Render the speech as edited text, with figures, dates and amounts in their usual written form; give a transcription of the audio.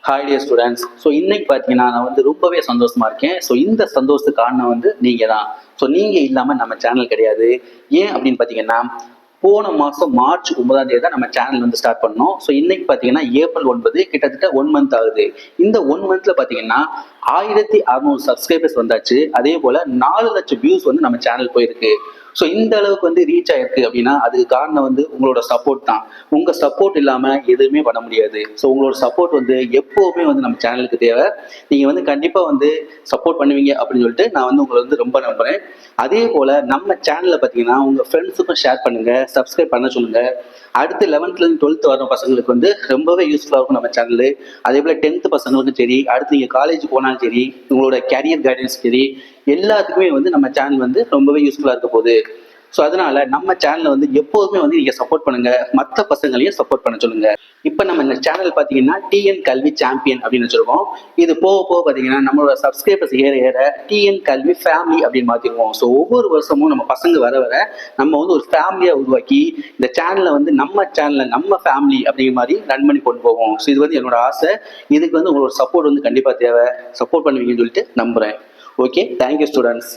Hi dear students. So இன்னைக்கு பார்த்தீங்கன்னா நான் வந்து ரொம்பவே சந்தோஷமா இருக்கேன். ஸோ இந்த சந்தோஷத்துக்கு காரணம் வந்து நீங்கள் தான். ஸோ நீங்கள் இல்லாமல் நம்ம சேனல் கிடையாது. ஏன் அப்படின்னு பார்த்தீங்கன்னா போன மாதம் மார்ச் 9ஆம் தேதி தான் நம்ம சேனல் வந்து ஸ்டார்ட் பண்ணோம். ஸோ இன்னைக்கு பார்த்தீங்கன்னா ஏப்ரல் 9 கிட்டத்தட்ட 1 மந்த் ஆகுது. இந்த 1 மந்த்ல பார்த்தீங்கன்னா 1600 சப்ஸ்கிரைபர்ஸ் வந்தாச்சு. அதே போல் 4 லட்சம் வியூஸ் வந்து நம்ம சேனல் போயிருக்கு. ஸோ இந்த அளவுக்கு வந்து ரீச் ஆயிருக்கு அப்படின்னா அதுக்கு காரணம் வந்து உங்களோட சப்போர்ட் தான். உங்க சப்போர்ட் இல்லாமல் எதுவுமே பண்ண முடியாது. ஸோ உங்களோட சப்போர்ட் வந்து எப்போவுமே வந்து நம்ம சேனலுக்கு தேவை. நீங்கள் வந்து கண்டிப்பாக வந்து சப்போர்ட் பண்ணுவீங்க அப்படின்னு சொல்லிட்டு நான் வந்து உங்களை வந்து ரொம்ப நம்புறேன். அதே போல் நம்ம சேனலில் பார்த்தீங்கன்னா உங்கள் ஃப்ரெண்ட்ஸுக்கும் ஷேர் பண்ணுங்கள், சப்ஸ்கிரைப் பண்ண சொல்லுங்கள். அடுத்து 11th 12th வர பசங்களுக்கு வந்து ரொம்பவே யூஸ்ஃபுல்லாக இருக்கும் நம்ம சேனல். அதே போல் 10th பசங்களுக்கும் சரி, அடுத்து நீங்கள் காலேஜ் போனாலும் சரி, உங்களோட கேரியர் கைடன்ஸ் சரி, எல்லாத்துக்குமே வந்து நம்ம சேனல் வந்து ரொம்பவே யூஸ்ஃபுல்லாக இருக்க போகுது. ஸோ அதனால நம்ம சேனலை வந்து எப்போதுமே வந்து நீங்கள் சப்போர்ட் பண்ணுங்க, மற்ற பசங்களையும் சப்போர்ட் பண்ண சொல்லுங்க. இப்போ நம்ம இந்த சேனல் பார்த்தீங்கன்னா டிஎன் கல்வி சாம்பியன் அப்படின்னு வச்சிருக்கோம். இது போக போக பார்த்தீங்கன்னா நம்மளோட சப்ஸ்கிரைபர்ஸ் ஏற ஏற டிஎன் கல்வி ஃபேமிலி அப்படின்னு மாற்றிடுவோம். ஸோ ஒவ்வொரு வருஷமும் நம்ம பசங்க வர வர நம்ம வந்து ஒரு ஃபேமிலியாக உருவாக்கி இந்த சேனலை வந்து நம்ம சேனலை நம்ம ஃபேமிலி அப்படிங்கிற மாதிரி ரன் பண்ணி கொண்டு போவோம். ஸோ இது வந்து என்னோட ஆசை. இதுக்கு வந்து உங்களோட சப்போர்ட் வந்து கண்டிப்பாக தேவை. சப்போர்ட் பண்ணுவீங்கன்னு சொல்லிட்டு நம்புகிறேன். Okay, thank you students.